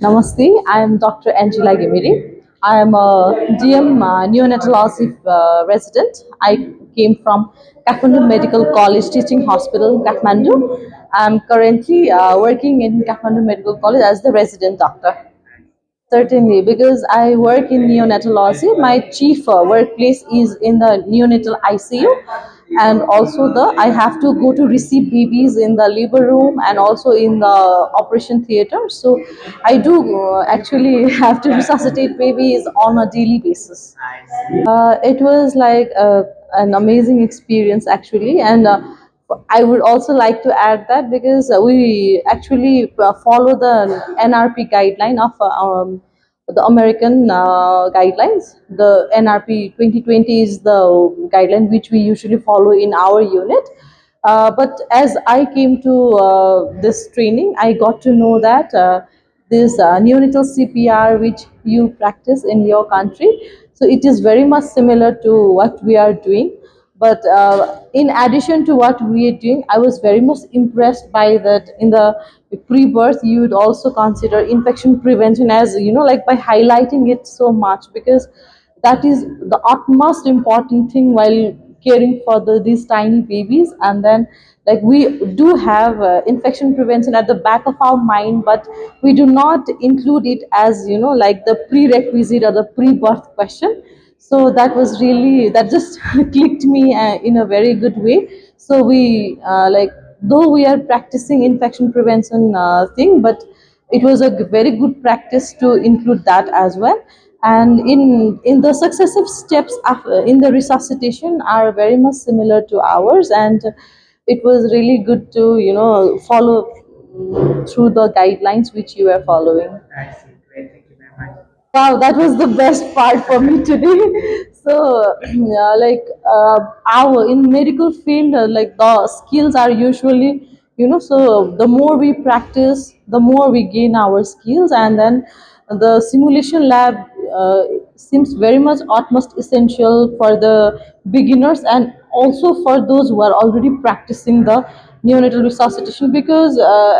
Namaste, I am Dr. Anjila Ghimire. I am a DM neonatology resident. I came from Kathmandu Medical College Teaching Hospital, Kathmandu. I am currently working in Kathmandu Medical College as the resident doctor. Certainly, because I work in neonatology, my chief workplace is in the neonatal ICU, and also the I have to go to receive babies in the labor room and also in the operation theater. So I do actually have to resuscitate babies on a daily basis. It was like an amazing experience actually, and I would also like to add that because we actually follow the NRP guideline of the American guidelines. The NRP 2020 is the guideline which we usually follow in our unit. But as I came to this training, I got to know that this neonatal CPR which you practice in your country, so it is very much similar to what we are doing. But in addition to what we are doing, I was very much impressed by that in the pre-birth you would also consider infection prevention, as you know, like by highlighting it so much, because that is the utmost important thing while caring for these tiny babies. And then like we do have infection prevention at the back of our mind, but we do not include it as, you know, like the prerequisite or the pre-birth question. So that was really, that just clicked me in a very good way. So we like, though we are practicing infection prevention thing, but it was a very good practice to include that as well. And in the successive steps in the resuscitation are very much similar to ours, and it was really good to, you know, follow through the guidelines which you are following. I see. Great. Thank you very much. Wow, that was the best part for me today. So, like our in medical field, like the skills are usually, you know, so the more we practice, the more we gain our skills, and then the simulation lab seems very much utmost essential for the beginners and also for those who are already practicing the neonatal resuscitation, because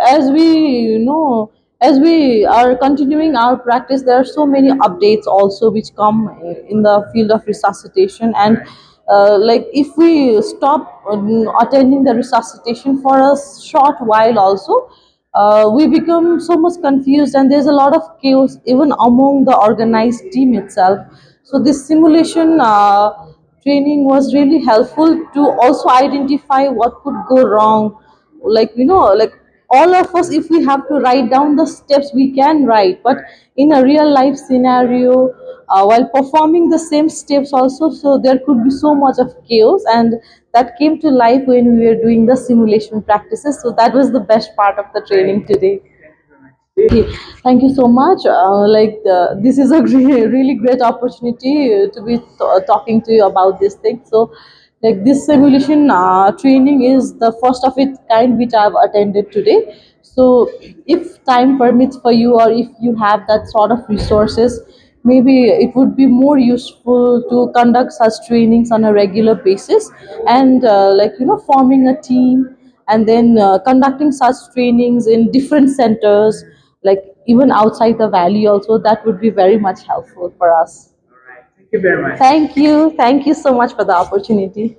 as we, you know, as we are continuing our practice, there are so many updates also which come in the field of resuscitation. And like if we stop attending the resuscitation for a short while also, we become so much confused and there's a lot of chaos even among the organized team itself. So this simulation training was really helpful to also identify what could go wrong. Like, you know, like all of us, if we have to write down the steps we can write, but in a real life scenario, while performing the same steps also, so there could be so much of chaos, and that came to life when we were doing the simulation practices. So that was the best part of the training today. Okay, thank you so much. This is a really great opportunity to be talking to you about this thing. So, like this simulation training is the first of its kind which I've attended today. So, if time permits for you, or if you have that sort of resources, maybe it would be more useful to conduct such trainings on a regular basis, and like, you know, forming a team and then conducting such trainings in different centers, like even outside the valley also. That would be very much helpful for us. All right. Thank you very much. Thank you so much for the opportunity.